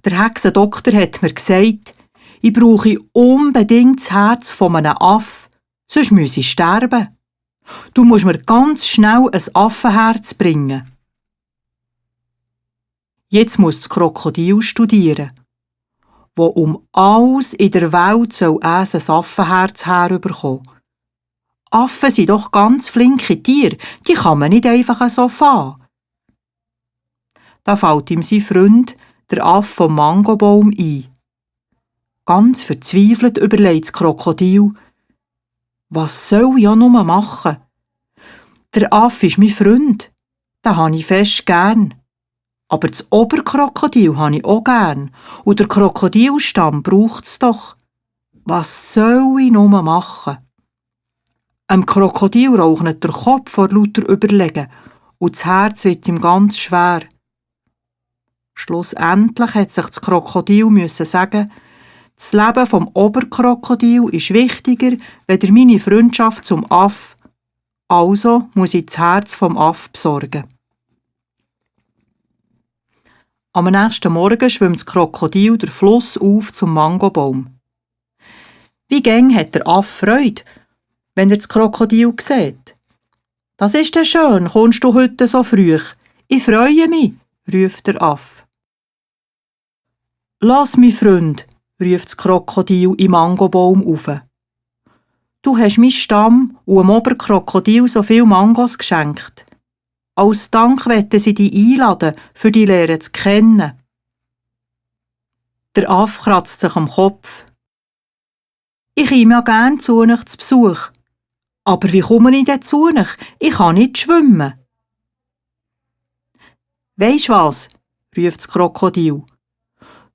Der Hexendoktor hat mir gesagt, ich brauche unbedingt das Herz von einem Aff, sonst muss ich sterben. Du musst mir ganz schnell ein Affenherz bringen. Jetzt muss das Krokodil studieren. Wo um alles in der Welt soll es ein Affenherz herüberkommen. Affen sind doch ganz flinke Tiere, die kann man nicht einfach so fangen. Da fällt ihm sein Freund, der Affe vom Mangobaum, ein. Ganz verzweifelt überlegt das Krokodil, was soll ich ja nur machen? Der Affe ist mein Freund, den habe ich fest gern. Aber das Oberkrokodil habe ich auch gern und der Krokodilstamm braucht es doch. Was soll ich nur machen? Dem Krokodil raucht der Kopf vor lauter Überlegen und das Herz wird ihm ganz schwer. Schlussendlich hat sich das Krokodil müssen sagen, das Leben vom Oberkrokodil ist wichtiger als meine Freundschaft zum Aff. Also muss ich das Herz vom Aff besorgen. Am nächsten Morgen schwimmt das Krokodil den Fluss auf zum Mangobaum. Wie gäng hat der Aff Freude, wenn er das Krokodil sieht. Das ist ja schön, kommst du heute so früh? Ich freue mich, ruft der Aff. Lass mich, Freund, ruft das Krokodil im Mangobaum auf. Du hast meinen Stamm und dem Oberkrokodil so viele Mangos geschenkt. Als Dank wollen sie dich einladen, für die Lehre zu kennen. Der Affe kratzt sich am Kopf. Ich komme ja gern zu euch zu Besuch. Aber wie komme ich denn zu euch? Ich kann nicht schwimmen. Weisst was? Ruft das Krokodil.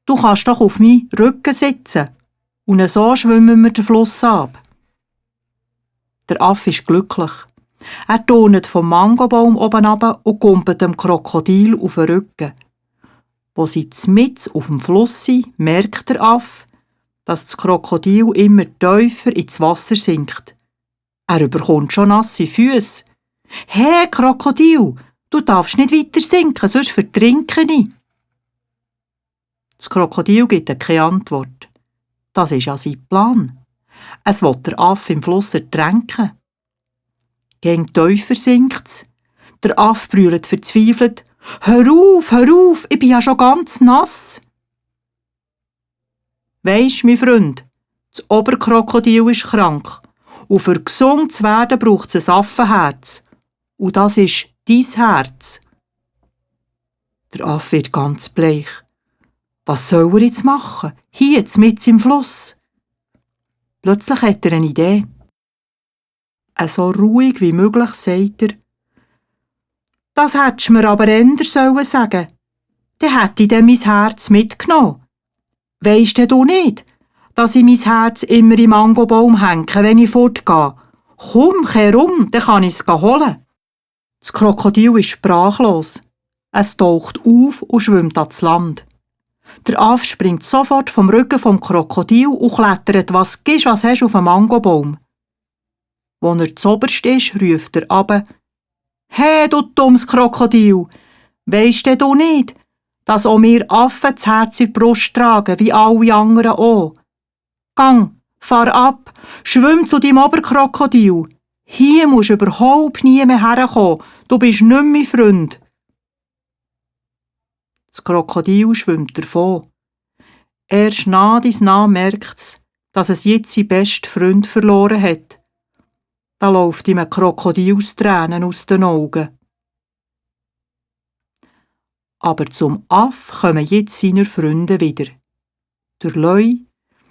Du kannst doch auf meinen Rücken sitzen und so schwimmen wir den Fluss ab. Der Affe ist glücklich. Er turnt vom Mangobaum oben runter und kumpelt dem Krokodil auf den Rücken. Wo sie mitten auf dem Fluss sind, merkt der Affe, dass das Krokodil immer tiefer ins Wasser sinkt. Er bekommt schon nasse Füße. Hey, Krokodil, du darfst nicht weiter sinken, sonst vertrinke ich. Das Krokodil gibt keine Antwort. Das ist ja sein Plan. Es will der Affe im Fluss ertränken. Gegen tiefer sinkt's. Der Affe brüllt verzweifelt. Hör auf, ich bin ja schon ganz nass. Weisst, mein Freund, das Oberkrokodil ist krank. Und für gesund zu werden braucht es ein Affenherz. Und das ist dein Herz. Der Affe wird ganz bleich. Was soll er jetzt machen? Hier, mitten im Fluss. Plötzlich hat er eine Idee. So ruhig wie möglich sagt er, das hättest du mir aber anders sagen sollen. Dann hätte ich dann mein Herz mitgenommen. Weisst du nicht, dass ich mein Herz immer im Mangobaum hänge, wenn ich fortgehe? Komm, kehr um, dann kann ich es holen. Das Krokodil ist sprachlos. Es taucht auf und schwimmt ans Land. Der Affe springt sofort vom Rücken vom Krokodil und klettert, was hast du auf dem Mangobaum. Als er zoberst ist, ruft er runter, «Hey, du dummes Krokodil! Weisst du nicht, dass auch wir Affen das Herz in die Brust tragen, wie alle anderen auch? Gang, fahr ab, schwimm zu deinem Oberkrokodil. Hier musst du überhaupt nie mehr herkommen, du bist nicht mein Freund.» Das Krokodil schwimmt davon. Erst nach dies nach merkt es, dass es jetzt seinen besten Freund verloren hat. Da läuft ihm ein Krokodilstränen aus den Augen. Aber zum Aff kommen jetzt seine Freunde wieder. Der Leu,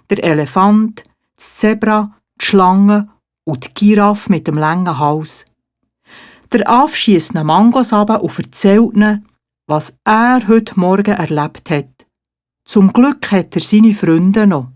der Elefant, das Zebra, die Schlange und die Giraffe mit dem langen Hals. Der Aff schiesst ihnen Mangos runter und erzählt ihnen, was er heute Morgen erlebt hat. Zum Glück hat er seine Freunde noch.